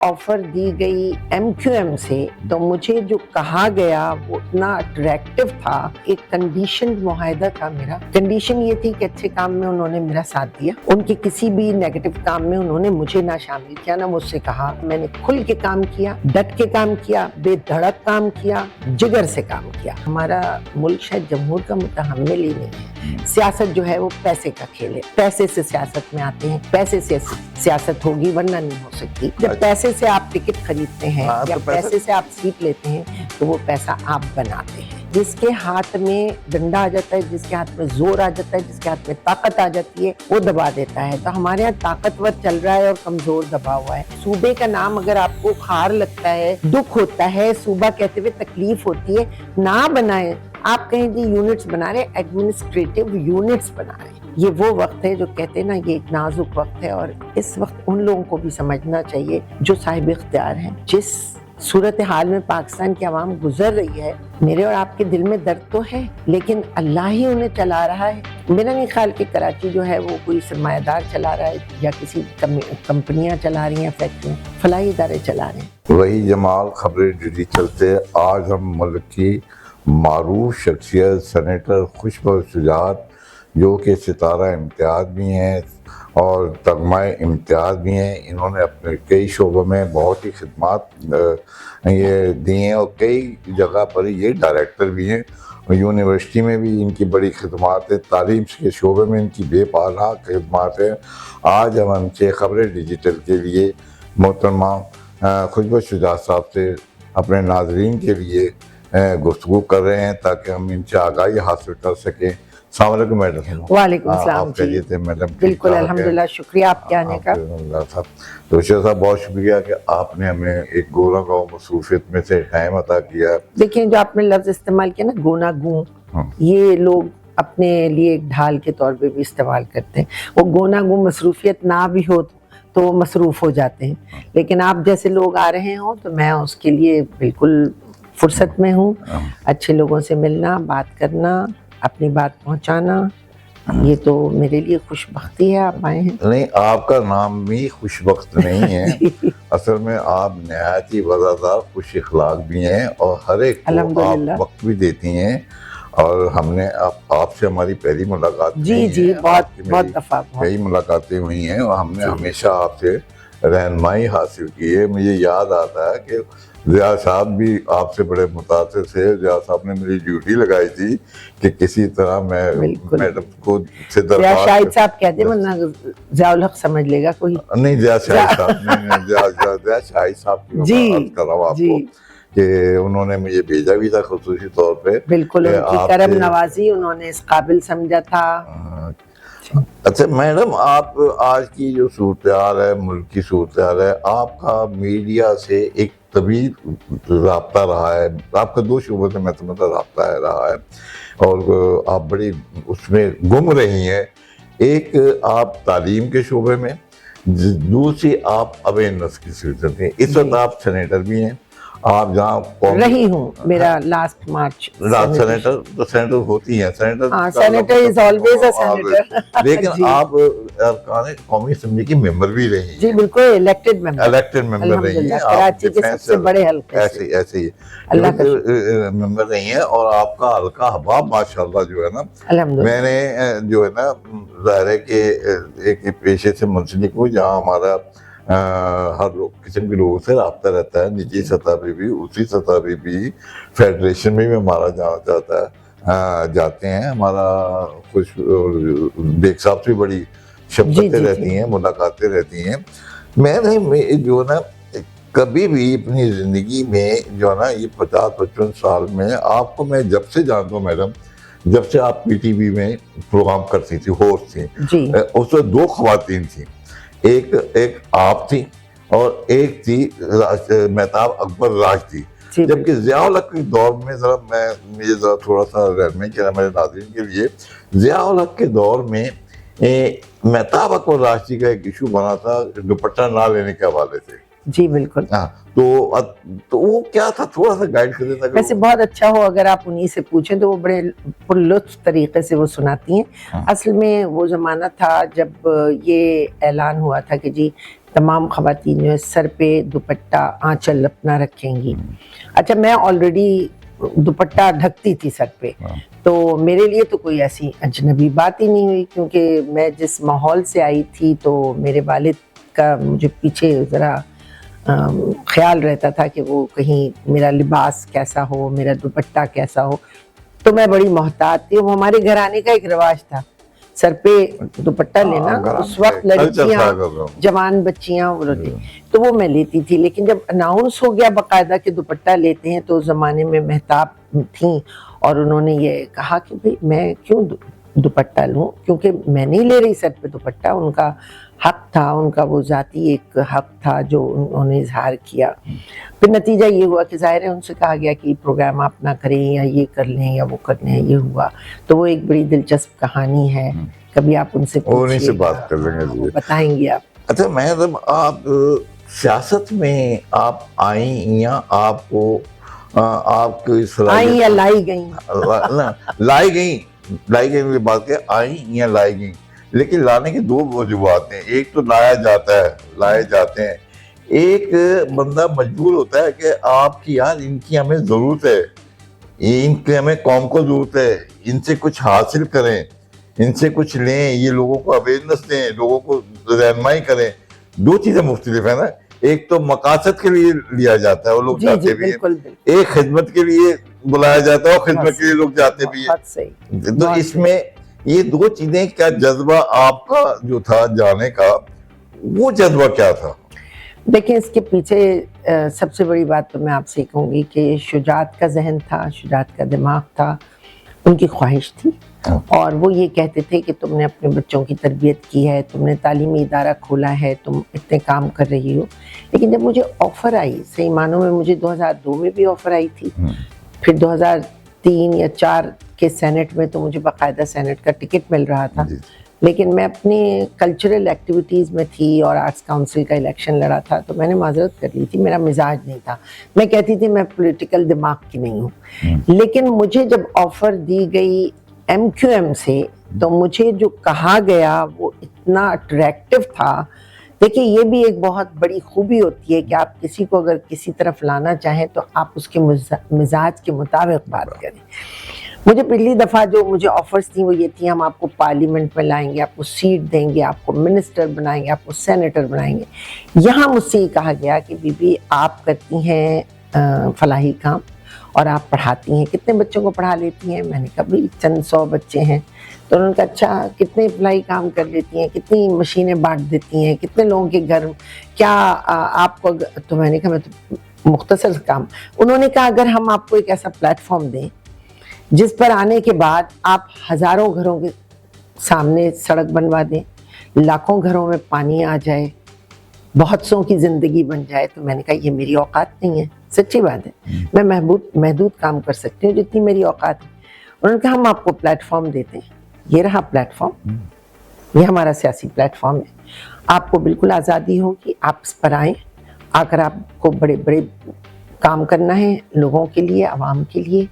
Offer दी गई MQM से, तो मुझे जो कहा गया वो इतना अट्रैक्टिव था। एक कंडीशन मुआहदा था मेरा। कंडीशन ये थी कि अच्छे काम में उन्होंने मेरा साथ दिया, उनके किसी भी नेगेटिव काम में उन्होंने मुझे ना शामिल किया, ना मुझसे कहा। मैंने खुल के काम किया, डट के काम किया, बेधड़क काम किया, जिगर से काम किया। हमारा मुल्क शायद जमहूर का मुतहम्मिल ही नहीं है। सियासत जो है वो पैसे का खेल है, पैसे से सियासत में आते हैं, पैसे से सियासत होगी वरना नहीं हो सकती। जब पैसे से आप टिकट खरीदते हैं या तो पैसे से आप सीट लेते हैं तो वो पैसा आप बनाते हैं। जिसके हाथ में डंडा आ जाता है, जिसके हाथ में जोर आ जाता है, जिसके हाथ में ताकत आ जाती है, वो दबा देता है। तो हमारे यहाँ ताकतवर चल रहा है और कमजोर दबा हुआ है। सूबे का नाम अगर आपको खार लगता है, दुख होता है, सूबा कहते हुए तकलीफ होती है, ना बनाए। आप कहें जी यूनिट्स बना रहे, एडमिनिस्ट्रेटिव यूनिट्स बना रहे। ये वो वक्त है जो कहते हैं ना, ये एक नाजुक वक्त है और इस वक्त उन लोगों को भी समझना चाहिए जो साहिब इख्तियार हैं। जिस सूरत हाल में पाकिस्तान की आवाम गुजर रही है, मेरे और आपके दिल में दर्द तो है, लेकिन अल्लाह ही उन्हें चला रहा है। मेरा नहीं ख्याल कि कराची जो है वो कोई सरमायादार चला रहा है या किसी कंपनियां चला रही हैं, फैक्ट्रियां, फलाही इदारे चला रहे हैं। वही जमाल खबरें जुड़ी चलते आज हम मुल्क की मारूफ शख्सियत सेनेटर खुशबू शुजात, जो कि सितारा इम्तियाज़ भी हैं और तगमाए इम्तियाज़ भी हैं, इन्होंने अपने कई शोबों में बहुत ही खिदमात ये दी हैं और कई जगह पर ये डायरेक्टर भी हैं। यूनिवर्सिटी में भी इनकी बड़ी खिदमात है, तालीम के शोबे में इनकी बेपाना खिदमात है। आज हम हमसे खबरें डिजिटल के लिए मोहतरमा खुशबू शुजात साहब से अपने नाजरीन के लिए गुफ्तगू कर रहे हैं ताकि हम इनसे आगाही हासिल कर सकें। अस्सलाम वालेकुम मैडम। वालेकुम सलाम। आप कहिए थे मैडम। बिल्कुल अल्हम्दुलिल्लाह, शुक्रिया आपके आने का। तो शेख साहब बहुत शुक्रिया कि आपने हमें एक गोला गाँव मसरूफियत में से टाइम अता किया। देखिए, जो आपने लफ्ज इस्तेमाल किया ना, गोना गूं, ये लोग अपने लिए एक ढाल के तौर पे भी इस्तेमाल करते हैं। वो गोना गूं मसरूफियत ना भी हो तो वो मसरूफ हो जाते हैं, लेकिन आप जैसे लोग आ रहे हो तो मैं उसके लिए बिल्कुल फुर्सत में हूँ। अच्छे लोगों से मिलना, बात करना, अपनी बात पहुंचाना, ये तो मेरे लिए खुशबख्ती है। आप आए हैं। नहीं, आपका नाम भी खुशबख्त नहीं है। असल में आप नहायत ही वज़ादार, खुश इखलाक भी हैं और हर एक को आप वक्त भी देती हैं। और हमने आपसे हमारी पहली मुलाकात जी बहुत दफा कई मुलाकातें हुई हैं और हमने हमेशा आपसे रहनुमाई हासिल की है। मुझे याद आता है कि ज़िया साहब भी आपसे बड़े मुतासिर थे। ज़िया साहब ने मेरी ड्यूटी लगाई थी कि किसी तरह मैं मैडम को से दरख्वास्त, शाहिद साहब कहते हैं, वरना ज़ियाउल हक समझ लेगा कोई। नहीं, ज़िया शाहिद साहब, नहीं ज़िया शाहिद साहब की बात कर रहा हूँ आपको कि उन्होंने मुझे भेजा भी था खुसूसी तौर पे। बिल्कुल, उनकी करम नवाजी, उन्होंने इस काबिल समझा था। अच्छा मैडम, आप आज की जो सूरत-ए-हाल है, मुल्क की सूरत-ए-हाल है, आपका मीडिया से एक तवील राब्ता रहा है। आपका दो शोबों से मैं समझता राब्ता रहा है और आप बड़ी उसमें गुम रही हैं। एक आप तालीम के शोबे में, दूसरी आप अवेयरनेस की सिलसिले में। इस वक्त आप सेनेटर भी हैं। आप जहाँ रही हूँ, मेरा लास्ट मार्च सेनेटर, तो सेनेटर होती हैं, senator is always a senator. लेकिन आप अरकान कौमी असेंबली की मेंबर भी रही। जी बिल्कुल, इलेक्टेड मेंबर रही हैं। कराची के सबसे बड़े हल्के ऐसे ही मेंबर रही हैं और आपका हल्का हबाब माशाल्लाह जो है ना, मैंने जो है ना, ज़ाहिर है कि एक पेशे से मुंसलिक हूँ जहाँ हमारा हर किस्म के लोगों से राब्ता रहता है, निजी सतह पे भी, उसी सतह पे भी, फेडरेशन में भी हमारा जाना चाहता है, जाते हैं। हमारा कुछ बेग साहब से बड़ी शफ़क़तें रहती हैं, मुलाकातें रहती हैं। मैंने जो ना कभी भी अपनी ज़िंदगी में जो है ना, ये 50-55 साल में आपको मैं जब से जानता हूँ मैडम, जब से आप PTV में प्रोग्राम करती थी, होस्ट थी, उसमें दो ख़वातीन थी। एक आप थी और एक थी मेहताब अकबर राज थी। जबकि ज़ियाउल हक के दौर में, मुझे ज़रा थोड़ा सा रहनुमाई करना मेरे नाज़रीन के लिए, ज़ियाउल हक के दौर में मेहताब अकबर राज जी का एक इशू बना था दुपट्टा ना लेने के हवाले से। जी बिल्कुल। तो वो क्या था, थोड़ा सा गाइड कर देता। वैसे बहुत अच्छा हो अगर आप उन्हीं से पूछें तो वो बड़े पुरलुत्फ तरीके से वो सुनाती हैं। असल में वो ज़माना था जब ये ऐलान हुआ था कि जी तमाम ख़वातीन जो है सर पे दुपट्टा आंचल अपना रखेंगी। अच्छा, मैं ऑलरेडी दुपट्टा ढकती थी सर पे, तो मेरे लिए तो कोई ऐसी अजनबी बात ही नहीं हुई, क्योंकि मैं जिस माहौल से आई थी तो मेरे वालिद का मुझे पीछे ज़रा ख्याल रहता था कि वो कहीं मेरा लिबास कैसा हो, मेरा दुपट्टा कैसा हो, तो मैं बड़ी मोहतात थी। वो हमारे घराने का एक रिवाज था, सर पे दुपट्टा लेना। उस वक्त लड़कियां, जवान बच्चियां होती, तो वो मैं लेती थी। लेकिन जब अनाउंस हो गया बाकायदा कि दुपट्टा लेते हैं, तो उस ज़माने में महताब थी और उन्होंने ये कहा कि भाई मैं क्यों दुपट्टा लूं, क्योंकि मैं नहीं ले रही सर पे दुपट्टा, उनका हक था, उनका वो ज़ाती एक हक था जो उन्होंने इजहार किया। फिर नतीजा ये हुआ कि ज़ाहिर है उनसे कहा गया कि प्रोग्राम आप ना करें या ये कर लें या वो कर लें, ये हुआ। तो वो एक बड़ी दिलचस्प कहानी है, कभी आप उनसे से बात कर लेंगे, बताएंगे आप। अच्छा, मैं जब आप सियासत में आप आई या आपको आपको आई या लाई गई? लाई गई की बात है, आई या लाई गई, लेकिन लाने के दो वजूहात हैं। एक तो लाया जाता है, लाए जाते हैं, एक बंदा मजबूर होता है कि आपकी यार इनकी हमें ज़रूरत है, इनकी हमें कौम को ज़रूरत है, इनसे कुछ हासिल करें, इनसे कुछ लें, ये लोगों को अवेयरनेस दें, लोगों को रहनुमाई करें। दो चीज़ें मुख्तलिफ है ना, एक तो मकासद के लिए लिया जाता है और लोग जाते भी हैं, एक खिदमत के लिए बुलाया जाता है और खिदमत के लिए लोग जाते भी हैं। तो इसमें ये दो चीजें, क्या जज्बा आपका जो था जाने का, वो जज्बा क्या था? देखिए, इसके पीछे सबसे बड़ी बात तो मैं आपसे कहूँगी कि शुजात का जहन था, शुजात का दिमाग था, उनकी ख्वाहिश थी। और वो ये कहते थे कि तुमने अपने बच्चों की तरबियत की है, तुमने तालीमी इदारा खोला है, तुम इतने काम कर रही हो। लेकिन जब मुझे ऑफ़र आई, सही मानों में मुझे 2002 में भी ऑफ़र आई थी, फिर 2003 या 4 के सेनेट में तो मुझे बाकायदा सेनेट का टिकट मिल रहा था। लेकिन मैं अपनी कल्चरल एक्टिविटीज़ में थी और आर्ट्स काउंसिल का इलेक्शन लड़ा था, तो मैंने माजरत कर ली थी, मेरा मिजाज नहीं था। मैं कहती थी मैं पॉलिटिकल दिमाग की नहीं हूँ। लेकिन मुझे जब ऑफ़र दी गई MQM से, तो मुझे जो कहा गया वो इतना अट्रैक्टिव था। देखिए, ये भी एक बहुत बड़ी खूबी होती है कि आप किसी को अगर किसी तरफ लाना चाहें तो आप उसके मिजाज के मुताबिक बात करें। मुझे पिछली दफ़ा जो मुझे ऑफर्स थी वो ये थी, हम आपको पार्लियामेंट में लाएंगे, आपको सीट देंगे, आपको मिनिस्टर बनाएंगे, आपको सेनेटर बनाएंगे। यहाँ मुझसे ये कहा गया कि बीबी आप करती हैं फलाही काम और आप पढ़ाती हैं, कितने बच्चों को पढ़ा लेती हैं? मैंने कहा भाई चंद 100 बच्चे हैं। तो उन्होंने कहा अच्छा, कितने फलाई काम कर लेती हैं, कितनी मशीनें बांट देती हैं, कितने लोगों के घर, क्या आपको? तो मैंने कहा मैं तो मुख्तसर काम। उन्होंने कहा अगर हम आपको एक ऐसा प्लेटफॉर्म दें जिस पर आने के बाद आप हज़ारों घरों के सामने सड़क बनवा दें, लाखों घरों में पानी आ जाए, बहुत सौ की ज़िंदगी बन जाए, तो मैंने कहा ये मेरी औकात नहीं है। सच्ची बात है, मैं महदूद काम कर सकती हूँ जितनी मेरी औकात है। उन्होंने कहा हम आपको प्लेटफॉर्म देते हैं, ये रहा प्लेटफॉर्म, ये हमारा सियासी प्लेटफॉर्म है, आपको बिल्कुल आज़ादी हो कि आप इस पर आएँ, आकर आपको बड़े बड़े काम करना है लोगों के लिए, आवाम के लिए,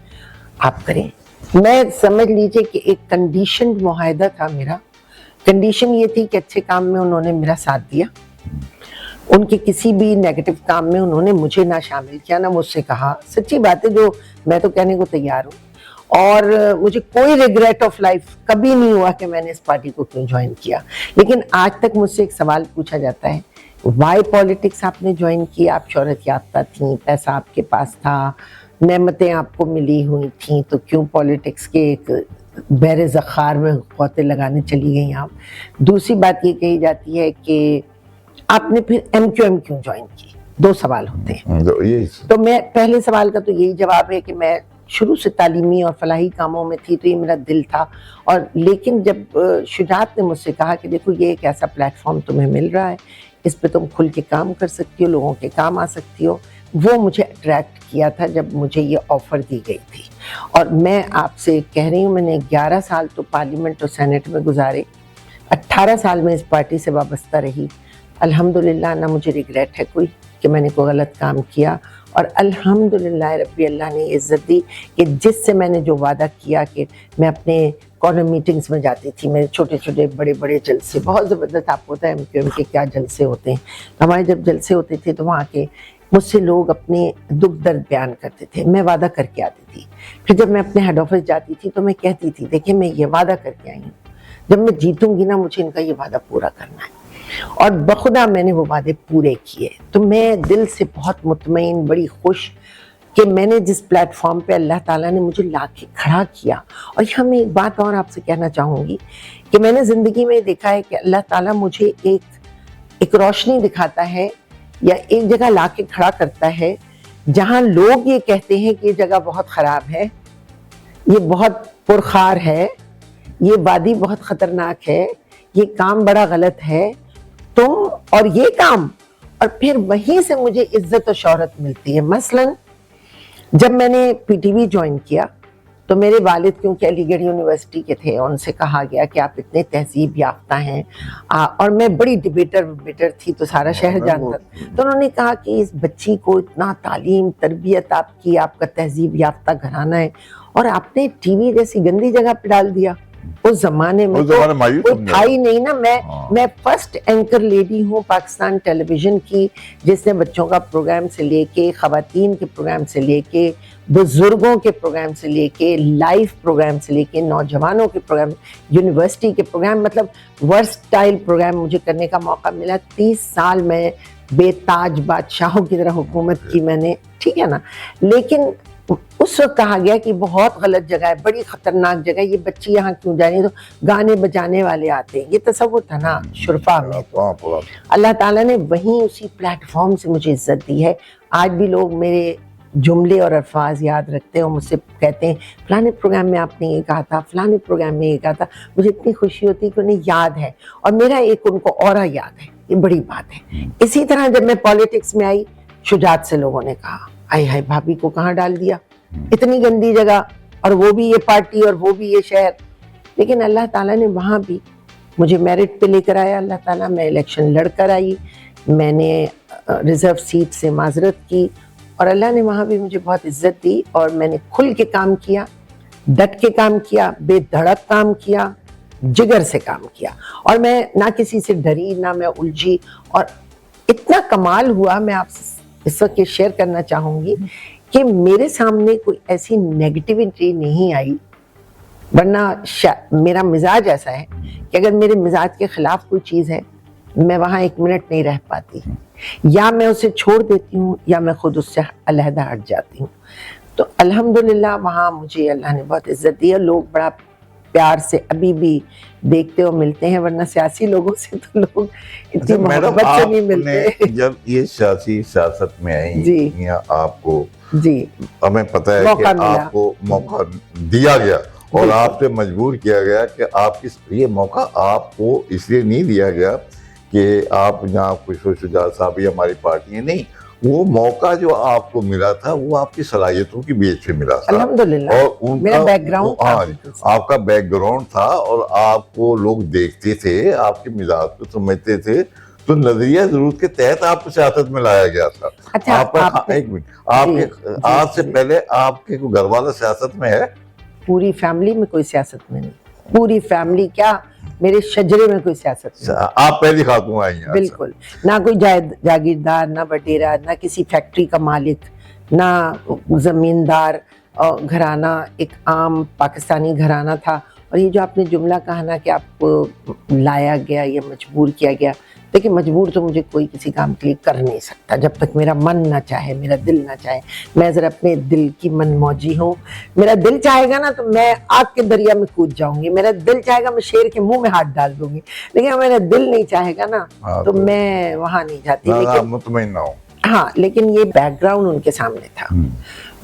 आप करें। मैं समझ लीजिए कि एक कंडीशन्ड मुआहदा था मेरा। कंडीशन ये थी कि अच्छे काम में उन्होंने मेरा साथ दिया, उनके किसी भी नेगेटिव काम में उन्होंने मुझे ना शामिल किया, ना मुझसे कहा। सच्ची बात है जो मैं तो कहने को तैयार हूँ। और मुझे कोई रिग्रेट ऑफ लाइफ कभी नहीं हुआ कि मैंने इस पार्टी को क्यों ज्वाइन किया। लेकिन आज तक मुझसे एक सवाल पूछा जाता है, वाई पॉलिटिक्स आपने ज्वाइन की? आप शोहरत याफ्ता थी, पैसा आपके पास था, नेमतें आपको मिली हुई थी, तो क्यों पॉलिटिक्स के एक बहरे ज़खार में ख़ौते लगाने चली गई आप? दूसरी बात ये कही जाती है कि आपने फिर MQM क्यों ज्वाइन की? 2 सवाल होते हैं। तो मैं पहले सवाल का तो यही जवाब है कि मैं शुरू से तालीमी और फलाही कामों में थी, तो ये मेरा दिल था। और लेकिन जब शुजात ने मुझसे कहा कि देखो ये एक ऐसा प्लेटफॉर्म तुम्हें मिल रहा है, इस पे तुम खुल के काम कर सकती हो, लोगों के काम आ सकती हो, वो मुझे अट्रैक्ट किया था जब मुझे ये ऑफ़र दी गई थी। और मैं आपसे कह रही हूँ, मैंने 11 साल तो पार्लियामेंट और सेनेट में गुजारे, 18 साल में इस पार्टी से वाबस्ता रही। अल्हम्दुलिल्लाह, ना मुझे रिग्रेट है कोई कि मैंने कोई गलत काम किया। اور الحمدللہ رب اللہ نے عزت دی کہ جس سے میں نے جو وعدہ کیا کہ میں اپنے کارنر میٹنگز میں جاتی تھی، میرے چھوٹے چھوٹے بڑے بڑے جلسے بہت زبردست، آپ کو پتہ ہے MQM کے کیا جلسے ہوتے ہیں، ہمارے جب جلسے ہوتے تھے تو وہاں کے مجھ سے لوگ اپنے دکھ درد بیان کرتے تھے، میں وعدہ کر کے آتی تھی، پھر جب میں اپنے ہیڈ آفس جاتی تھی تو میں کہتی تھی دیکھیں میں یہ وعدہ کر کے آئی ہوں، جب میں جیتوں گی نا مجھے ان کا یہ وعدہ پورا کرنا ہے، اور بخدا میں نے وہ وعدے پورے کیے۔ تو میں دل سے بہت مطمئن، بڑی خوش کہ میں نے جس پلیٹ فارم پہ اللہ تعالیٰ نے مجھے لا کے کھڑا کیا۔ اور یہاں میں ایک بات اور آپ سے کہنا چاہوں گی کہ میں نے زندگی میں دیکھا ہے کہ اللہ تعالیٰ مجھے ایک روشنی دکھاتا ہے یا ایک جگہ لا کے کھڑا کرتا ہے جہاں لوگ یہ کہتے ہیں کہ یہ جگہ بہت خراب ہے، یہ بہت پرخار ہے، یہ وادی بہت خطرناک ہے، یہ کام بڑا غلط ہے، تم اور یہ کام، اور پھر وہیں سے مجھے عزت و شہرت ملتی ہے۔ مثلاً جب میں نے PTV جوائن کیا تو میرے والد کیونکہ علی گڑھ یونیورسٹی کے تھے، ان سے کہا گیا کہ آپ اتنے تہذیب یافتہ ہیں، اور میں بڑی ڈبیٹر تھی تو سارا شہر جانتا تھا، تو انہوں نے کہا کہ اس بچی کو اتنا تعلیم تربیت آپ کی، آپ کا تہذیب یافتہ گھرانہ ہے، اور آپ نے ٹی وی جیسی گندی جگہ پہ ڈال دیا۔ اس زمانے میں کوئی تھا ہی نہیں نا، میں فرسٹ اینکر لیڈی ہوں پاکستان ٹیلی ویژن کی، جس نے بچوں کا پروگرام سے لے کے، خواتین کے پروگرام سے لے کے، بزرگوں کے پروگرام سے لے کے، لائف پروگرام سے لے کے، نوجوانوں کے پروگرام، یونیورسٹی کے پروگرام، مطلب ورسٹائل پروگرام مجھے کرنے کا موقع ملا۔ 30 سال میں بے تاج بادشاہوں کی طرح حکومت کی میں نے، ٹھیک ہے نا، لیکن اس وقت کہا گیا کہ بہت غلط جگہ ہے، بڑی خطرناک جگہ ہے، یہ بچی یہاں کیوں جانی، تو گانے بجانے والے آتے ہیں، یہ تصور تھا نا شرفا میں۔ تو اللہ تعالیٰ نے وہیں اسی پلیٹ فارم سے مجھے عزت دی ہے۔ آج بھی لوگ میرے جملے اور الفاظ یاد رکھتے ہیں اور مجھ سے کہتے ہیں فلانے پروگرام میں آپ نے یہ کہا تھا، فلانے پروگرام میں یہ کہا تھا، مجھے اتنی خوشی ہوتی ہے کہ انہیں یاد ہے، اور میرا ایک ان کو اورا یاد ہے، یہ بڑی بات ہے۔ اسی طرح جب میں پالیٹکس میں آئی، شجاعت سے لوگوں نے کہا آئے ہائے بھابھی کو کہاں ڈال دیا، اتنی گندی جگہ، اور وہ بھی یہ پارٹی اور وہ بھی یہ شہر، لیکن اللہ تعالیٰ نے وہاں بھی مجھے میرٹ پہ لے کر آیا اللہ تعالیٰ، میں الیکشن لڑ کر آئی، میں نے ریزرو سیٹ سے معذرت کی، اور اللہ نے وہاں بھی مجھے بہت عزت دی، اور میں نے کھل کے کام کیا، ڈٹ کے کام کیا، بے دھڑک کام کیا، جگر سے کام کیا، اور میں نہ کسی سے ڈری، نہ میں الجھی، اور اتنا کمال ہوا، میں آپ سے اس وقت یہ شیئر کرنا چاہوں گی کہ میرے سامنے کوئی ایسی نیگیٹیوٹی نہیں آئی، ورنہ میرا مزاج ایسا ہے کہ اگر میرے مزاج کے خلاف کوئی چیز ہے میں وہاں 1 منٹ نہیں رہ پاتی، یا میں اسے چھوڑ دیتی ہوں یا میں خود اس سے علیحدہ ہٹ جاتی ہوں۔ تو الحمدللہ وہاں مجھے اللہ نے بہت عزت دی، اور لوگ بڑا پیار سے ابھی بھی دیکھتے اور ملتے ہیں، ورنہ سیاسی لوگوں سے تو لوگ اتنی محبت سے نہیں ملتے۔ جب یہ سیاست میں آئی، جی، یا آپ کو جی ہمیں پتہ ہے کہ آپ کو موقع دیا گیا اور آپ سے مجبور کیا گیا کہ آپ یہ موقع آپ کو اس لیے نہیں دیا گیا کہ آپ جہاں خوشبو شجاعت صاحب یا ہماری پارٹی ہے، نہیں، وہ موقع جو آپ کو ملا تھا وہ آپ کی صلاحیتوں کی بیس پہ ملا تھا، الحمدللہ، اور میرا بیک گراؤنڈ تھا، آپ کا بیک گراؤنڈ تھا، اور آپ کو لوگ دیکھتے تھے، آپ کے مزاج کو سمجھتے تھے، تو نظریہ ضرورت کے تحت آپ کو سیاست میں لایا گیا تھا۔ آپ کا ایک منٹ، آپ کے آج سے پہلے آپ کے گھر والا سیاست میں ہے؟ پوری فیملی میں کوئی سیاست میں نہیں، پوری فیملی کیا، میرے شجرے میں کوئی سیاست نہیں۔ آپ پہلی خاتون آئی ہیں؟ بالکل، نہ کوئی جاگیردار، نہ بٹیرا، نہ کسی فیکٹری کا مالک، نہ زمیندار گھرانہ، ایک عام پاکستانی گھرانہ تھا۔ اور یہ جو آپ نے جملہ کہا نا کہ آپ کو لایا گیا یا مجبور کیا گیا، دیکھیں مجبور تو مجھے کوئی کسی کام کے لیے کر نہیں سکتا جب تک میرا من نہ چاہے، میرا دل نہ چاہے۔ میں ذرا اپنے دل کی من موجی ہوں، میرا دل چاہے گا نا تو میں آگ کے دریا میں کود جاؤں گی، میرا دل چاہے گا میں شیر کے منہ میں ہاتھ ڈال دوں گی، لیکن میرا دل نہیں چاہے گا نا تو میں وہاں نہیں جاتی۔ لیکن مطمئن نہ ہوں، ہاں، لیکن یہ بیک گراؤنڈ ان کے سامنے تھا،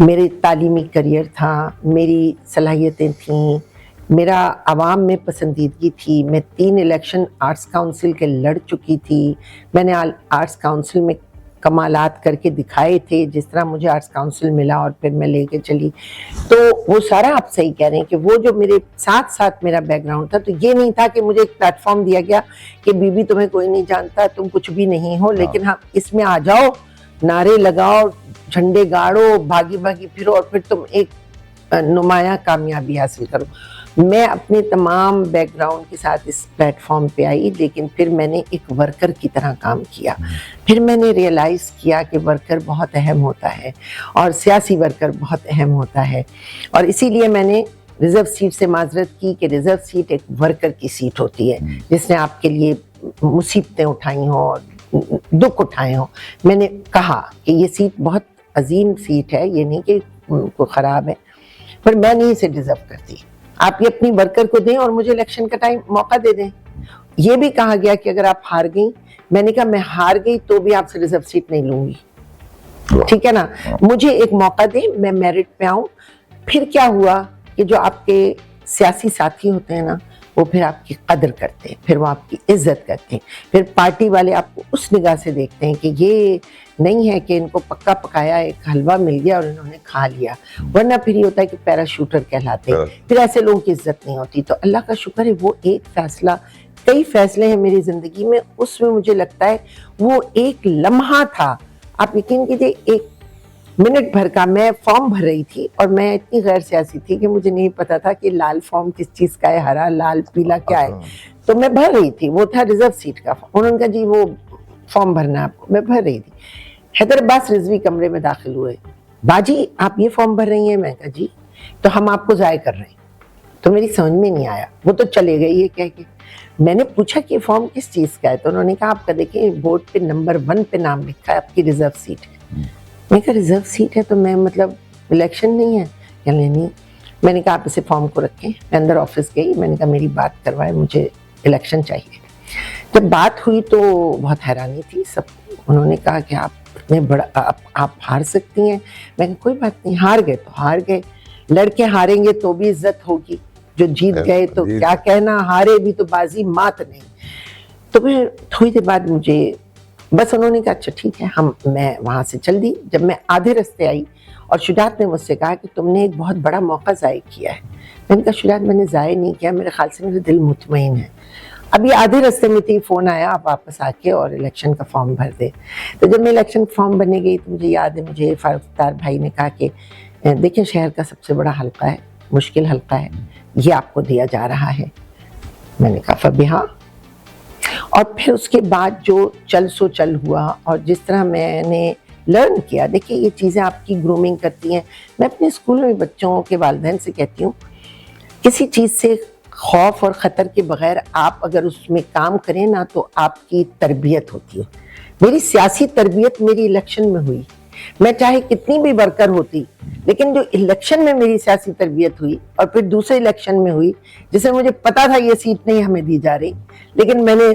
میرے تعلیمی کریئر تھا، میری صلاحیتیں تھیں، میرا عوام میں پسندیدگی تھی، میں 3 الیکشن آرٹس کاؤنسل کے لڑ چکی تھی، میں نے آرٹس کاؤنسل میں کمالات کر کے دکھائے تھے، جس طرح مجھے آرٹس کاؤنسل ملا اور پھر میں لے کے چلی۔ تو وہ سارا آپ صحیح کہہ رہے ہیں کہ وہ جو میرے ساتھ ساتھ میرا بیک گراؤنڈ تھا، تو یہ نہیں تھا کہ مجھے ایک پلیٹ فارم دیا گیا کہ بی بی تمہیں کوئی نہیں جانتا، تم کچھ بھی نہیں ہو، لیکن ہاں اس میں آ جاؤ، نعرے لگاؤ، झंडे गाड़ो, भागी भागी फिरो और फिर तुम एक नुमाया कामयाबी हासिल करो। मैं अपने तमाम बैकग्राउंड के साथ इस प्लेटफॉर्म पे आई, लेकिन फिर मैंने एक वर्कर की तरह काम किया। फिर मैंने रियलाइज़ किया कि वर्कर बहुत अहम होता है और सियासी वर्कर बहुत अहम होता है, और इसीलिए मैंने रिजर्व सीट से माजरत की कि रिजर्व सीट एक वर्कर की सीट होती है जिसने आपके लिए मुसीबतें उठाई हों और दुख उठाए हों। मैंने कहा कि ये सीट बहुत अजीम सीट है, ये नहीं कि कोई ख़राब है, पर मैं नहीं इसे डिज़र्व करती। आप ये अपनी वर्कर को दें और मुझे इलेक्शन का टाइम मौका दे दें। ये भी कहा गया कि अगर आप हार गई, मैंने कहा मैं हार गई तो भी आपसे रिजर्व सीट नहीं लूंगी, ठीक है ना, मुझे एक मौका दें, मैं मेरिट पे आऊं। फिर क्या हुआ कि जो आपके सियासी साथी होते हैं ना, वो फिर आपकी कदर करते हैं, फिर वो आपकी इज्जत करते हैं, फिर पार्टी वाले आपको उस निगाह से देखते हैं कि ये नहीं है कि इनको पक्का पकाया एक हलवा मिल गया और इन्होंने खा लिया, वरना फिर ये होता है कि पैराशूटर कहलाते हैं, फिर ऐसे लोगों की इज्जत नहीं होती। तो अल्लाह का शुक्र है वो एक फैसला, कई फैसले हैं मेरी जिंदगी में, उसमें मुझे लगता है वो एक लम्हा था। आप यकीन कीजिए, एक मिनट भर का मैं फॉर्म भर रही थी और मैं इतनी गैर सियासी थी कि मुझे नहीं पता था कि लाल फॉर्म किस चीज़ का है, हरा लाल पीला क्या है, तो मैं भर रही थी, वो था रिजर्व सीट का फॉर्म। उन्होंने कहा जी वो फॉर्म भरना है आपको, मैं भर रही थी। हैदर अब्बास रिजवी कमरे में दाखिल हुए, बाजी आप ये फॉर्म भर रही हैं? मैं कहा जी, तो हम आपको ज़ाय कर रहे हैं। तो मेरी समझ में नहीं आया, वो तो चले गए ये कह के। मैंने पूछा कि फॉर्म किस चीज़ का है, तो उन्होंने कहा आपका देखिए बोर्ड पे नंबर 1 पे नाम लिखा है, आपकी रिजर्व सीट है। मैं कहा रिजर्व सीट है तो मैं मतलब इलेक्शन नहीं है? कहने नहीं। मैंने कहा आप इसे फॉर्म को रखें। मैं अंदर ऑफिस गई, मैंने कहा मेरी बात करवाए, मुझे इलेक्शन चाहिए। जब बात हुई तो बहुत हैरानी थी सब। उन्होंने कहा कि आप इतने बड़ा आप हार सकती हैं। मैं कहा कोई बात नहीं, हार गए तो हार गए, लड़के हारेंगे तो भी इज्जत होगी, जो जीत गए तो क्या कहना, हारे भी तो बाजी मात नहीं। तो फिर थोड़ी देर बाद मुझे बस उन्होंने कहा अच्छा ठीक है, मैं वहाँ से चल दी। जब मैं आधे रास्ते आई और शुजात ने मुझसे कहा कि तुमने एक बहुत बड़ा मौका ज़ाय किया है। मैंने कहा शुजात मैंने ज़ाय नहीं किया, मेरे ख्याल से मेरा दिल मुतमईन है। अभी आधे रास्ते में थी, फ़ोन आया आप वापस आके और इलेक्शन का फॉर्म भर दे। तो जब मैं इलेक्शन फॉर्म भरने गई तो मुझे याद है, मुझे फारूक अख्तर भाई ने कहा कि देखिए शहर का सबसे बड़ा हल्का है, मुश्किल हल्का है, ये आपको दिया जा रहा है। मैंने कहा फबिहा। और फिर उसके बाद जो चल सो चल हुआ और जिस तरह मैंने लर्न किया, देखिए ये चीज़ें आपकी ग्रूमिंग करती हैं। मैं अपने स्कूल में बच्चों के वालिदैन से कहती हूँ, किसी चीज़ से खौफ और ख़तर के बगैर आप अगर उसमें काम करें ना तो आपकी तरबियत होती है। मेरी सियासी तरबियत मेरी इलेक्शन में हुई। मैं चाहे कितनी भी वर्कर होती, लेकिन जो इलेक्शन में मेरी सियासी तरबियत हुई और फिर दूसरे इलेक्शन में हुई, जिसमें मुझे पता था ये सीट नहीं हमें दी जा रही, लेकिन मैंने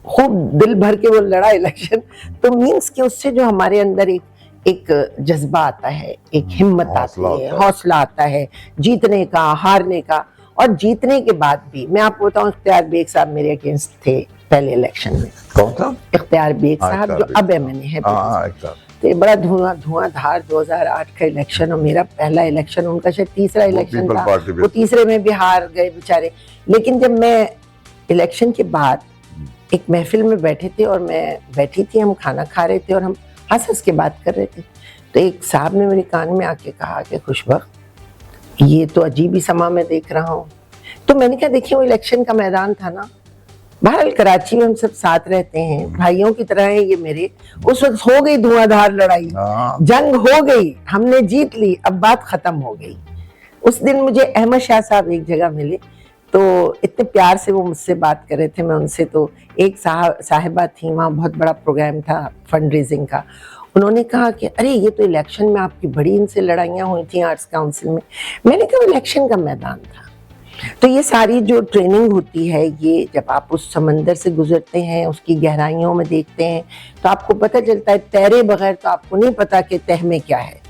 खूब दिल भर के वो लड़ा इलेक्शन। तो मीन्स कि उससे जो हमारे अंदर एक जज्बा आता है, एक हिम्मत आती है, हौसला आता है जीतने का, हारने का। और जीतने के बाद भी मैं आपको बताऊं, इख्तियार बेग साहब मेरे अगेंस्ट थे पहले इलेक्शन में। कौन था? इख्तियार बेग साहब, जो अब MNA है। तो बड़ा धुआंधार 2008 का इलेक्शन और मेरा पहला इलेक्शन, उनका शायद तीसरा इलेक्शन था, वो तीसरे में भी हार गए बेचारे। लेकिन जब मैं इलेक्शन के बाद एक महफिल में बैठे थे और मैं बैठी थी, हम खाना खा रहे थे और हम हंस के बात कर रहे थे, तो एक साहब ने मेरे कान में आके कहा कि खुशबख्त ये तो अजीब ही समा मैं देख रहा हूँ। तो मैंने कहा देखिए वो इलेक्शन का मैदान था ना, बहरहाल कराची में हम सब साथ रहते हैं, भाइयों की तरह है ये मेरे। उस वक्त हो गई धुआंधार लड़ाई, जंग हो गई, हमने जीत ली, अब बात खत्म हो गई। उस दिन मुझे अहमद शाह साहब एक जगह मिले, तो इतने प्यार से वो मुझसे बात कर रहे थे, मैं उनसे, तो एक साहिबा थी, वहाँ बहुत बड़ा प्रोग्राम था फंड रेजिंग का। उन्होंने कहा कि अरे ये तो इलेक्शन में आपकी बड़ी इनसे लड़ाइयाँ हुई थी आर्ट्स काउंसिल में। मैंने कहा इलेक्शन का मैदान था। तो ये सारी जो ट्रेनिंग होती है, ये जब आप उस समंदर से गुजरते हैं, उसकी गहराइयों में देखते हैं, तो आपको पता चलता है, तैरे बगैर तो आपको नहीं पता कि तह में क्या है।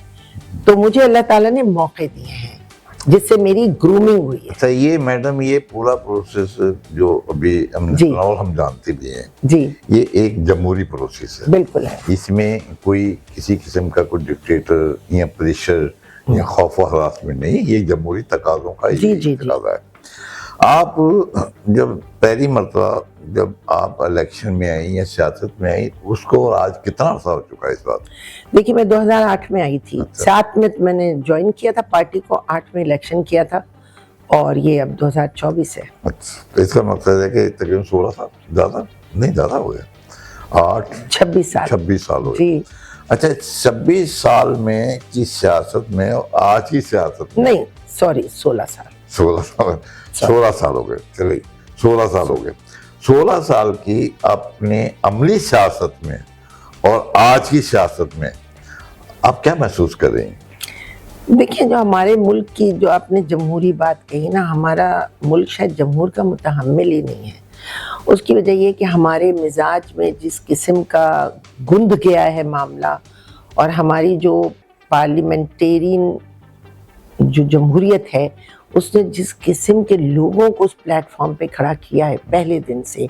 तो मुझे अल्लाह ताला ने मौके दिए हैं जिससे मेरी ग्रूमिंग हुई है। अच्छा ये मैडम, ये पूरा प्रोसेस जो अभी हमने सुना और हम जानते भी हैं जी, ये एक जमहूरी प्रोसेस है। बिल्कुल है। इसमें कोई किसी किस्म का कोई डिक्टेटर या प्रेशर या खौफ व हरासमेंट नहीं, ये जमहूरी तकाज़ों का ही तकाज़ा है। آپ جب پہلی مرتبہ جب آپ الیکشن میں آئیں یا سیاست میں آئیں اس کو اور آج کتنا عرصہ ہو چکا ہے اس بات؟ دیکھیے میں 2008 میں آئی تھی، 7 میں نے جوائن کیا تھا پارٹی کو، 8 میں الیکشن کیا تھا اور یہ اب 2024 ہے۔ اچھا، اس کا مقصد ہے کہ تقریباً 16 سال، زیادہ نہیں، زیادہ ہو گیا، 26 سال ہو گئے۔ جی اچھا، 26 سال میں کی سیاست میں اور آج کی سیاست میں، نہیں سوری 16 سال 16 سال ہو گئے، چلیے 16 سال ہو گئے۔ 16 سال کی اپنے عملی سیاست میں اور آج کی سیاست میں آپ کیا محسوس کر رہے ہیں؟ دیکھیں جو ہمارے ملک کی جو آپ نے جمہوری بات کہی نا، ہمارا ملک شاید جمہور کا متحمل ہی نہیں ہے۔ اس کی وجہ یہ کہ ہمارے مزاج میں جس قسم کا گند گیا ہے معاملہ، اور ہماری جو پارلیمنٹیرین جو جمہوریت ہے اس نے جس قسم کے لوگوں کو اس پلیٹ فارم پہ کھڑا کیا ہے پہلے دن سے۔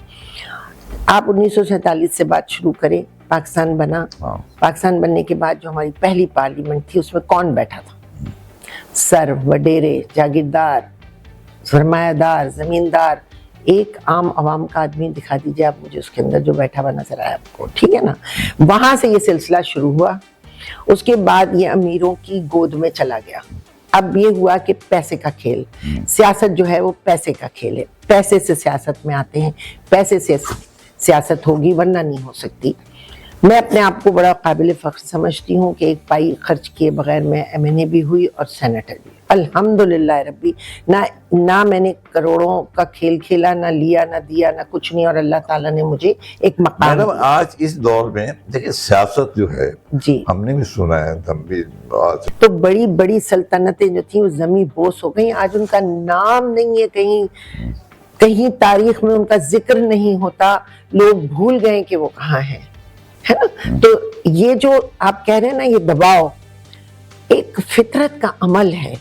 آپ 1947 سے بات شروع کریں، پاکستان بنا، پاکستان بننے کے بعد جو ہماری پہلی پارلیمنٹ تھی اس میں کون بیٹھا تھا؟ سر، وڈیرے، جاگیردار، سرمایہ دار، زمیندار، ایک عام عوام کا آدمی دکھا دیجیے آپ مجھے اس کے اندر جو بیٹھا ہوا نظر آیا آپ کو، ٹھیک ہے نا؟ وہاں سے یہ سلسلہ شروع ہوا، اس کے بعد یہ امیروں کی گود میں چلا گیا۔ اب یہ ہوا کہ پیسے کا کھیل، سیاست جو ہے وہ پیسے کا کھیل ہے، پیسے سے سیاست میں آتے ہیں، پیسے سے سیاست ہوگی ورنہ نہیں ہو سکتی۔ میں اپنے آپ کو بڑا قابل فخر سمجھتی ہوں کہ ایک پائی خرچ کیے بغیر میں MNA بھی ہوئی اور سینیٹر بھی، الحمدللہ ربی۔ نہ میں نے کروڑوں کا کھیل کھیلا، نہ لیا نہ دیا نہ کچھ نہیں، اور اللہ تعالیٰ نے مجھے ایک مقام میڈم آج اس دور میں دیکھیں سیاست جو ہے، جی ہم نے بھی سنا ہے، ہم بھی آج تو بڑی بڑی سلطنتیں جو تھیں وہ زمیں بوس ہو گئیں، آج ان کا نام نہیں ہے، کہیں تاریخ میں ان کا ذکر نہیں ہوتا، لوگ بھول گئے کہ وہ کہاں ہیں، ہے نا؟ تو یہ جو آپ کہہ رہے ہیں نا، یہ دباؤ ایک فطرت کا عمل ہے۔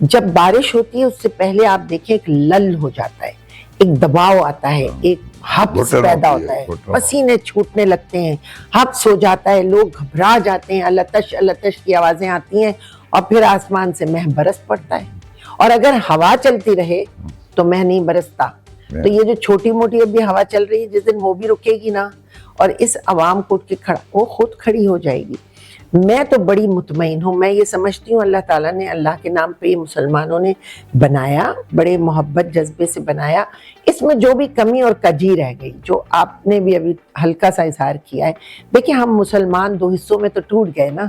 جب بارش ہوتی ہے اس سے پہلے آپ دیکھیں ایک لل ہو جاتا ہے، ایک دباؤ آتا ہے، ایک حبس پیدا ہوتا ہے، پسینے چھوٹنے لگتے ہیں، حبس ہو جاتا ہے، لوگ گھبرا جاتے ہیں، التش التش کی آوازیں آتی ہیں، اور پھر آسمان سے مہ برس پڑتا ہے۔ اور اگر ہوا چلتی رہے تو مہ نہیں برستا۔ تو یہ جو چھوٹی موٹی ابھی ہوا چل رہی ہے، جس دن وہ بھی رکے گی نا اور اس عوام کو اٹھ کے کھڑا، وہ خود کھڑی ہو جائے گی۔ میں تو بڑی مطمئن ہوں، میں یہ سمجھتی ہوں اللہ تعالیٰ نے، اللہ کے نام پہ یہ مسلمانوں نے بنایا، بڑے محبت جذبے سے بنایا۔ اس میں جو بھی کمی اور کجی رہ گئی، جو آپ نے بھی ابھی ہلکا سا اظہار کیا ہے، دیکھیں ہم مسلمان 2 حصوں میں تو ٹوٹ گئے نا۔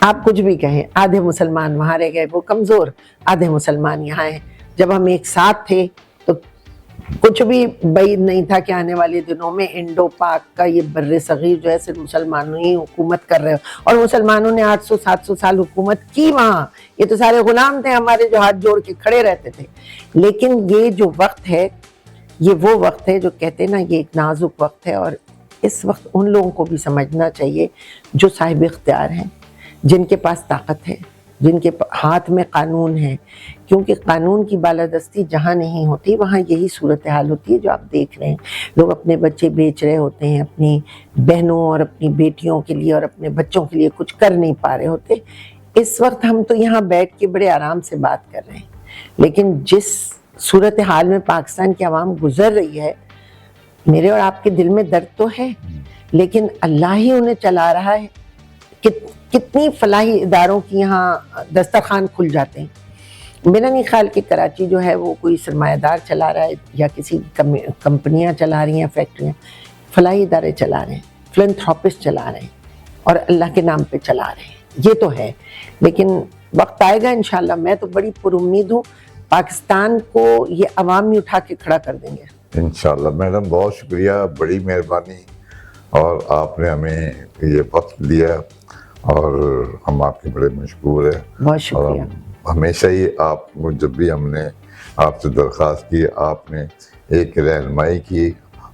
آپ کچھ بھی کہیں، آدھے مسلمان وہاں رہ گئے وہ کمزور، آدھے مسلمان یہاں ہیں۔ جب ہم ایک ساتھ تھے تو کچھ بھی بعید نہیں تھا کہ آنے والے دنوں میں انڈو پاک کا یہ بر صغیر جو ہے صرف مسلمانوں ہی حکومت کر رہے ہو، اور مسلمانوں نے 800-700 سال حکومت کی وہاں۔ یہ تو سارے غلام تھے ہمارے جو ہاتھ جوڑ کے کھڑے رہتے تھے۔ لیکن یہ جو وقت ہے، یہ وہ وقت ہے جو کہتے ہیں نا، یہ ایک نازک وقت ہے، اور اس وقت ان لوگوں کو بھی سمجھنا چاہیے جو صاحب اختیار ہیں، جن کے پاس طاقت ہے، جن کے ہاتھ میں قانون ہے، کیونکہ قانون کی بالادستی جہاں نہیں ہوتی وہاں یہی صورتحال ہوتی ہے جو آپ دیکھ رہے ہیں۔ لوگ اپنے بچے بیچ رہے ہوتے ہیں، اپنی بہنوں اور اپنی بیٹیوں کے لیے اور اپنے بچوں کے لیے کچھ کر نہیں پا رہے ہوتے۔ اس وقت ہم تو یہاں بیٹھ کے بڑے آرام سے بات کر رہے ہیں، لیکن جس صورتحال میں پاکستان کی عوام گزر رہی ہے، میرے اور آپ کے دل میں درد تو ہے، لیکن اللہ ہی انہیں چلا رہا ہے۔ کتنی فلاحی اداروں کی یہاں دسترخوان کھل جاتے ہیں۔ میرا نہیں خیال کہ کراچی جو ہے وہ کوئی سرمایہ دار چلا رہا ہے یا کسی کمپنیاں چلا رہی ہیں، فیکٹریاں، فلاحی ادارے چلا رہے ہیں، فلنتھراپسٹ چلا رہے ہیں اور اللہ کے نام پہ چلا رہے ہیں، یہ تو ہے۔ لیکن وقت آئے گا انشاءاللہ، میں تو بڑی پر امید ہوں پاکستان کو یہ عوام ہی اٹھا کے کھڑا کر دیں گے انشاءاللہ۔ میڈم بہت شکریہ، بڑی مہربانی، اور آپ نے ہمیں یہ وقت دیا اور ہم آپ کے بڑے مشکور ہیں۔ بہت شکریہ۔ ہمیشہ ہی آپ کو جب بھی ہم نے آپ سے درخواست کی، آپ نے ایک رہنمائی کی،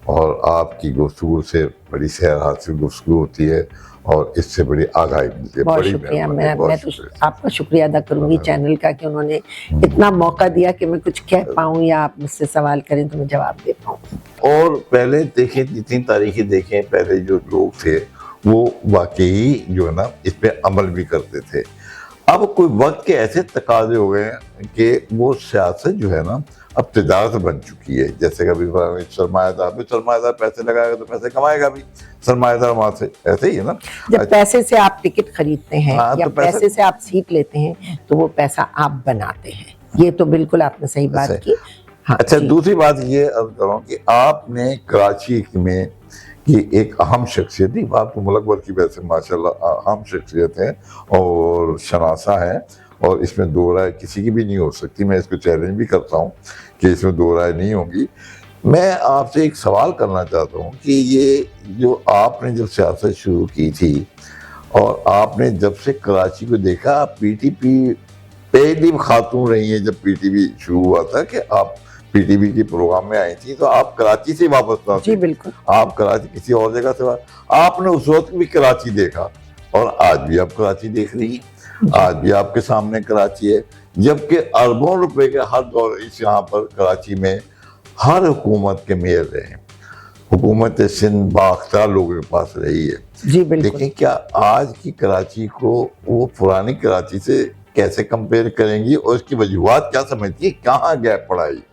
اور آپ کی گفتگو سے بڑی سیر حاصل گفتگو ہوتی ہے اور اس سے بڑی آگاہی ملتی ہے۔ بہت بڑی شکریہ۔ مہربانی، میں تو آپ کا شکریہ ادا کروں گی چینل کا کہ انہوں نے اتنا موقع دیا کہ میں کچھ کہہ پاؤں یا آپ مجھ سے سوال کریں تو میں جواب دے پاؤں۔ اور پہلے دیکھیں، جتنی تاریخیں دیکھیں، پہلے جو لوگ تھے وہ واقعی جو ہے نا اس پہ عمل بھی کرتے تھے۔ اب کوئی وقت کے ایسے تقاضے ہو گئے ہیں کہ وہ سیاست جو ہے نا اب تجارت بن چکی ہے. جیسے کبھی سرمایہ دار پیسے لگائے گا تو پیسے کمائے گا بھی سرمایہ دار وہاں سے, ایسے ہی ہے نا. جب پیسے سے آپ ٹکٹ خریدتے ہیں یا پیسے سے آپ سیٹ لیتے ہیں تو وہ پیسہ آپ بناتے ہیں. یہ تو بالکل آپ نے صحیح بات کی. اچھا, دوسری بات یہ عرض کروں کہ آپ نے کراچی میں کی ایک اہم شخصیت تھی, آپ تو ملک بھر کی ویسے ماشاءاللہ اہم شخصیت ہے اور شناسہ ہے, اور اس میں دو رائے کسی کی بھی نہیں ہو سکتی. میں اس کو چیلنج بھی کرتا ہوں کہ اس میں دو رائے نہیں ہوں گی. میں آپ سے ایک سوال کرنا چاہتا ہوں کہ یہ جو آپ نے جب سیاست شروع کی تھی اور آپ نے جب سے کراچی کو دیکھا, پی ٹی پی پہلی خاتون رہی ہیں جب پی ٹی پی شروع ہوا تھا کہ آپ پی ٹی پی کے پروگرام میں آئی تھی, تو آپ کراچی سے واپس نہ تھی. جی بالکل, آپ کراچی کسی اور جگہ سے آپ نے اس وقت بھی کراچی دیکھا اور آج بھی آپ کراچی دیکھ رہی ہیں. آج بھی آپ کے سامنے کراچی ہے, جبکہ اربوں روپے کے ہر دور اس یہاں پر کراچی میں ہر حکومت کے میئر رہے ہیں. حکومت سندھ بااختیار لوگوں کے پاس رہی ہے. جی بالکل. لیکن کیا آج کی کراچی کو وہ پرانی کراچی سے کیسے کمپیئر کریں گی اور اس کی وجوہات کیا سمجھتی ہے, کہاں گیپ پڑا ہے؟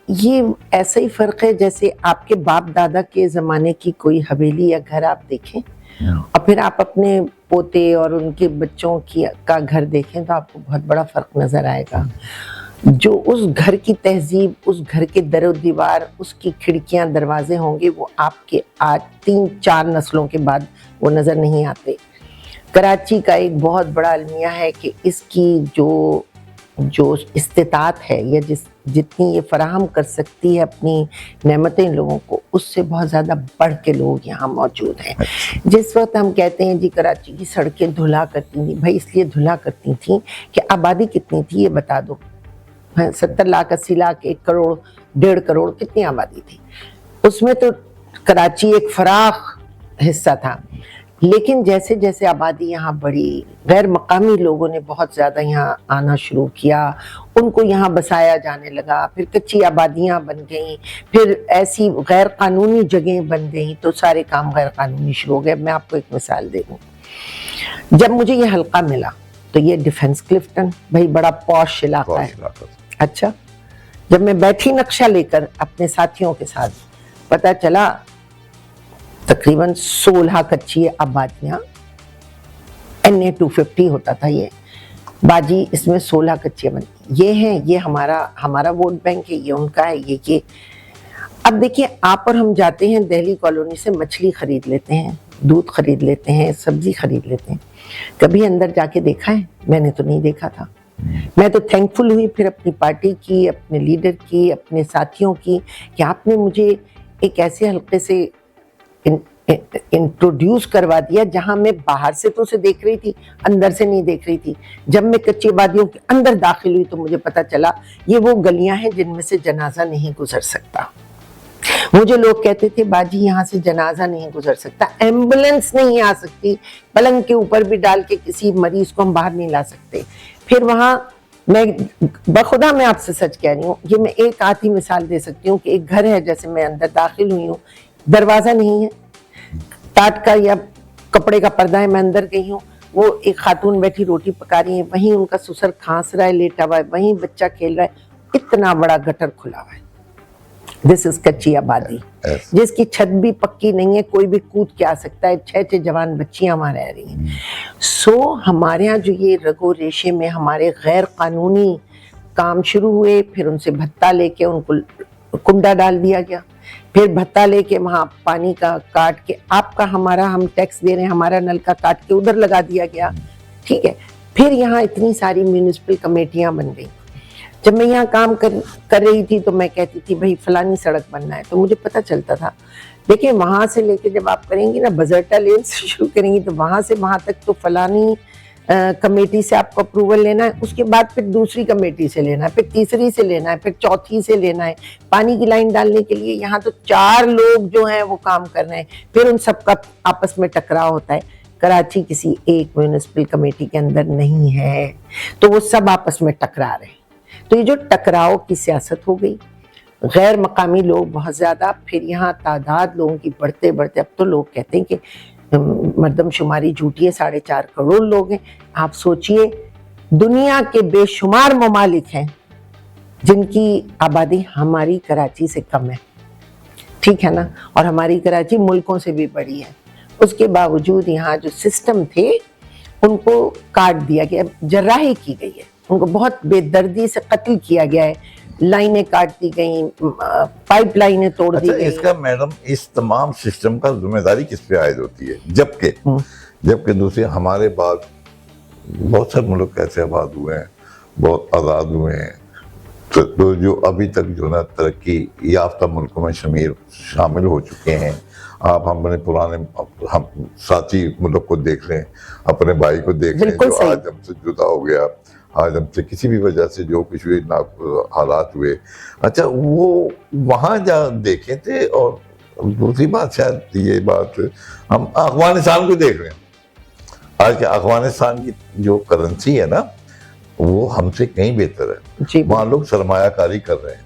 یہ ایسا ہی فرق ہے جیسے آپ کے باپ دادا کے زمانے کی کوئی حویلی یا گھر آپ دیکھیں اور پھر آپ اپنے پوتے اور ان کے بچوں کا گھر دیکھیں تو آپ کو بہت بڑا فرق نظر آئے گا. جو اس گھر کی تہذیب, اس گھر کے در و دیوار, اس کی کھڑکیاں دروازے ہوں گے, وہ آپ کے آج 3-4 نسلوں کے بعد وہ نظر نہیں آتے. کراچی کا ایک بہت بڑا المیہ ہے کہ اس کی جو استطاعت ہے یا جتنی یہ فراہم کر سکتی ہے اپنی نعمتیں لوگوں کو, اس سے بہت زیادہ بڑھ کے لوگ یہاں موجود ہیں. جس وقت ہم کہتے ہیں جی کراچی کی سڑکیں دھلا کرتی تھیں, بھائی اس لیے دھلا کرتی تھیں کہ آبادی کتنی تھی یہ بتا دو. 70 لاکھ 80 لاکھ 1 کروڑ 1.5 کروڑ کتنی آبادی تھی؟ اس میں تو کراچی ایک فراخ حصہ تھا. لیکن جیسے جیسے آبادی یہاں بڑھی, غیر مقامی لوگوں نے بہت زیادہ یہاں آنا شروع کیا, ان کو یہاں بسایا جانے لگا, پھر کچی آبادیاں بن گئیں, پھر ایسی غیر قانونی جگہیں بن گئیں تو سارے کام غیر قانونی شروع ہو گئے. میں آپ کو ایک مثال دے دوں. جب مجھے یہ حلقہ ملا تو یہ ڈیفنس کلفٹن بھائی بڑا پوش علاقہ ہے. اچھا, جب میں بیٹھی نقشہ لے کر اپنے ساتھیوں کے ساتھ, پتہ چلا تقریباً 16 کچی آبادیاں, NA 250 ہوتا تھا یہ باجی, اس میں 16 کچیاں بنتی. یہ ہیں, یہ ہمارا ووٹ بینک ہے, یہ ان کا ہے, یہ. اب دیکھیں آپ اور ہم جاتے ہیں دہلی کالونی سے مچھلی خرید لیتے ہیں, دودھ خرید لیتے ہیں, سبزی خرید لیتے ہیں. کبھی اندر جا کے دیکھا ہے؟ میں نے تو نہیں دیکھا تھا. میں تو تھینکفل ہوئی پھر اپنی پارٹی کی, اپنے لیڈر کی, اپنے ساتھیوں کی کہ آپ نے مجھے ایک ایسے حلقے سے انٹروڈیوس کروا دیا جہاں میں باہر سے تو اسے دیکھ رہی تھی, اندر سے نہیں دیکھ رہی تھی. جب میں کچی آبادیوں کے اندر داخل ہوئی تو مجھے پتا چلا یہ وہ گلیاں ہیں جن میں سے جنازہ نہیں گزر سکتا. مجھے لوگ کہتے تھے باجی یہاں سے جنازہ نہیں گزر سکتا, ایمبولنس نہیں آ سکتی, پلنگ کے اوپر بھی ڈال کے کسی مریض کو ہم باہر نہیں لا سکتے. پھر وہاں میں بخدا میں آپ سے سچ کہہ رہی ہوں, یہ میں ایک آدھی مثال دے سکتی ہوں کہ ایک گھر ہے, جیسے میں اندر داخل ہوئی ہوں, دروازہ نہیں ہے, ٹاٹ کا یا کپڑے کا پردہ ہے, میں اندر گئی ہوں, وہ ایک خاتون بیٹھی روٹی پکا رہی ہے, وہیں ان کا سسر کھانس رہا ہے لیٹا ہوا ہے, وہیں بچہ کھیل رہا ہے, اتنا بڑا گٹر کھلا ہوا ہے. دس از کچی آبادی جس کی چھت بھی پکی نہیں ہے, کوئی بھی کود کے آ سکتا ہے, 6 جوان بچیاں وہاں رہ رہی ہیں. سو ہمارے ہاں جو یہ رگو ریشے میں ہمارے غیر قانونی کام شروع ہوئے, پھر ان سے بھتہ لے کے ان کو کنڈا ڈال دیا گیا, پھر بھتہ لے کے وہاں پانی کا کاٹ کے آپ کا ہمارا ہم ٹیکس دے رہے ہیں, ہمارا نل کا کاٹ کے ادھر لگا دیا گیا. ٹھیک ہے, پھر یہاں اتنی ساری میونسپل کمیٹیاں بن گئیں. جب میں یہاں کام کر رہی تھی تو میں کہتی تھی بھائی فلانی سڑک بننا ہے, تو مجھے پتہ چلتا تھا. دیکھیں وہاں سے لے کے جب آپ کریں گی نا بزرٹا لین سے شروع کریں گی تو وہاں سے وہاں تک تو فلانی کمیٹی سے آپ کو اپروول لینا ہے, اس کے بعد پھر دوسری کمیٹی سے لینا ہے, پھر تیسری سے لینا ہے, پھر چوتھی سے لینا ہے. پانی کی لائن ڈالنے کے لیے یہاں تو 4 لوگ جو ہیں وہ کام کر رہے ہیں, پھر ان سب کا آپس میں ٹکراؤ ہوتا ہے. کراچی کسی ایک میونسپل کمیٹی کے اندر نہیں ہے, تو وہ سب آپس میں ٹکرا رہے ہیں. تو یہ جو ٹکراؤ کی سیاست ہو گئی, غیر مقامی لوگ بہت زیادہ, پھر یہاں تعداد لوگوں کی بڑھتے بڑھتے, اب تو لوگ کہتے ہیں کہ مردم شماری جھوٹی ہے, 4.5 کروڑ لوگ ہیں. آپ سوچئے दुनिया के बेशुमार ममालिक हैं जिनकी आबादी हमारी कराची से कम है, ठीक है ना, और हमारी कराची मुल्कों से भी बड़ी है। उसके बावजूद यहाँ जो सिस्टम थे उनको काट दिया गया, जर्राही की गई है, उनको बहुत बेदर्दी से कत्ल किया गया है, लाइनें काट दी गई, पाइप लाइनें तोड़ दी गई। इसका मैडम इस तमाम सिस्टम का जिम्मेदारी किस पे आयद होती है? जबकि दूसरे हमारे बाद बहुत सारे मुल्क ऐसे आबाद हुए हैं, बहुत आज़ाद हुए हैं, तो जो अभी तक जो ना तरक्की याफ्ता मुल्कों में शामिल हो चुके हैं। आप अपने पुराने हम साथी मुल्क को देख लें, अपने भाई को देख लें जो आज हमसे जुदा हो गया, आज हमसे किसी भी वजह से जो कुछ भी हालात हुए, अच्छा वो वहाँ जा देखे थे। और दूसरी बात शायद ये बात हम अफगानिस्तान को देख रहे हैं, आज के अफगानिस्तान की जो करेंसी है ना वो हमसे कहीं बेहतर है। वहाँ लोग सरमायाकारी कर रहे हैं,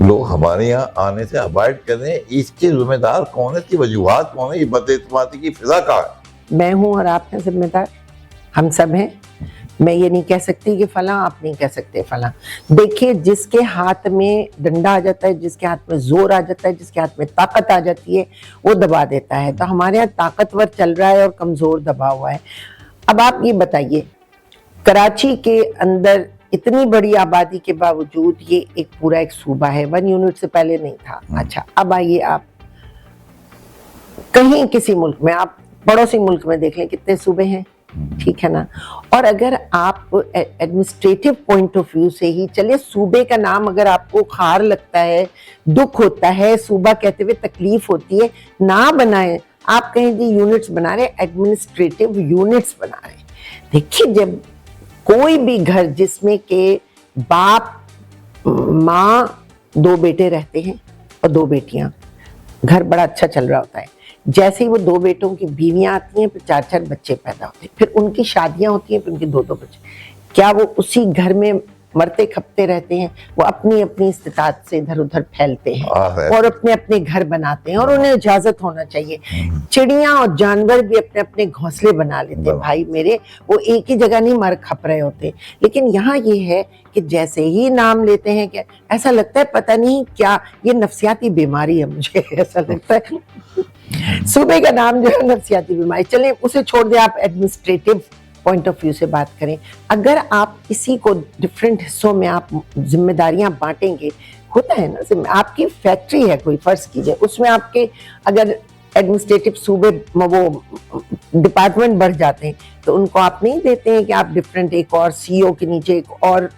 लोग हमारे यहाँ आने से अवॉइड कर रहे हैं। इसके जिम्मेदार कौन है, इसकी वजूहात कौन है, ये बदएतमादी की फिजा कहाँ है? मैं हूँ और आप हैं जिम्मेदार, हम सब हैं। मैं ये नहीं कह सकती कि फलां, आप नहीं कह सकते फलां। देखिए, जिसके हाथ में डंडा आ जाता है, जिसके हाथ में जोर आ जाता है, जिसके हाथ में ताकत आ जाती है, वो दबा देता है। तो हमारे यहाँ ताकतवर चल रहा है और कमजोर दबा हुआ है। अब आप ये बताइए, कराची के अंदर इतनी बड़ी आबादी के बावजूद ये एक पूरा एक सूबा है, 1 यूनिट से पहले नहीं था। अच्छा, अब आइए आप कहीं किसी मुल्क में, आप पड़ोसी मुल्क में देख लें, कितने सूबे हैं, ठीक है ना। और अगर आप एडमिनिस्ट्रेटिव पॉइंट ऑफ व्यू से ही चले, सूबे का नाम अगर आपको खार लगता है, दुख होता है, सूबा कहते हुए तकलीफ होती है, ना बनाए। आप कहें जी यूनिट्स बना रहे, एडमिनिस्ट्रेटिव यूनिट्स बना रहे। देखिए, जब कोई भी घर जिसमें के बाप माँ 2 बेटे रहते हैं और 2 बेटियां, घर बड़ा अच्छा चल रहा होता है। जैसे ही वो 2 बेटों की बीवियां आती हैं, फिर 4-4 बच्चे पैदा होते हैं, फिर उनकी शादियां होती हैं, फिर उनके 2-2 बच्चे। क्या वो उसी घर में मरते खपते रहते हैं? वो अपनी अपनी इस्तिताअत से इधर उधर फैलते हैं और अपने अपने घर बनाते हैं, और उन्हें इजाजत होना चाहिए। चिड़ियां और जानवर भी अपने अपने घोंसले बना लेते हैं भाई मेरे, वो एक ही जगह नहीं मर खप रहे होते। लेकिन यहाँ ये है कि जैसे ही नाम लेते हैं कि ऐसा लगता है पता नहीं क्या ये नफ्सियाती बीमारी है, मुझे ऐसा लगता है सूबे का नाम जो है नफ्सियाती बीमारी। चलें उसे छोड़ दे, आप एडमिनिस्ट्रेटिव पॉइंट ऑफ व्यू से बात करें। अगर आप किसी को डिफरेंट हिस्सों में आप जिम्मेदारियां बांटेंगे, होता है ना, आपकी फैक्ट्री है कोई, फर्ज कीजिए, उसमें आपके अगर एडमिनिस्ट्रेटिव सूबे वो डिपार्टमेंट बढ़ जाते हैं तो उनको आप नहीं देते हैं कि आप डिफरेंट एक और सीईओ के नीचे एक और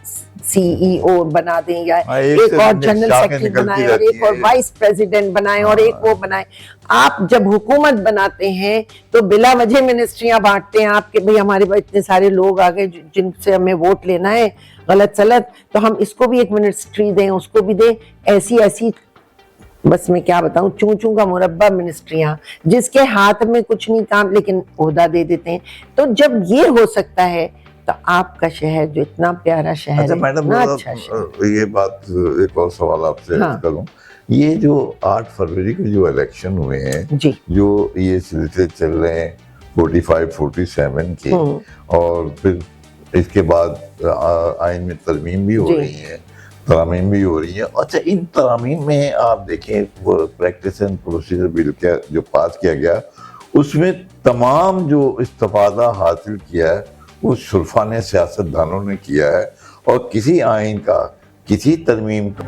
सीईओ बना दें, या एक और जनरल सेक्रेटरी बनाएं और एक और वाइस प्रेसिडेंट बनाएं और एक वो बनाएं। आप जब हुकूमत बनाते हैं तो बिला वजह मिनिस्ट्रियां बांटते हैं आपके, भाई हमारे पास इतने सारे लोग आ गए जिनसे हमें वोट लेना है गलत सलत, तो हम इसको भी एक मिनिस्ट्री दें, उसको भी दें। ऐसी ऐसी बस मैं क्या बताऊं, चूं चूं का मुरब्बा मिनिस्ट्रियां, जिसके हाथ में कुछ नहीं काम, लेकिन ओहदा दे देते हैं। तो जब ये हो सकता है तो आपका शहर जो इतना प्यारा शहर अच्छा है, मैडम, अच्छा शहर। ये बात, एक और सवाल आपसे करूं, ये जो 8 फरवरी को जो इलेक्शन हुए हैं जी, जो ये सिलसिले चल रहे हैं 45-47 के, और फिर इसके बाद आइन में तरमीम भी हो रही है, तरामीम भी हो रही है। अच्छा, इन तरामीम में आप देखें, वो प्रैक्टिस एंड प्रोसीजर बिल का जो पास किया गया, उसमें तमाम जो इस्तिफादा हासिल किया है वो शुरफाने सियासतदानों ने किया है, और किसी आइन का, किसी तरमीम का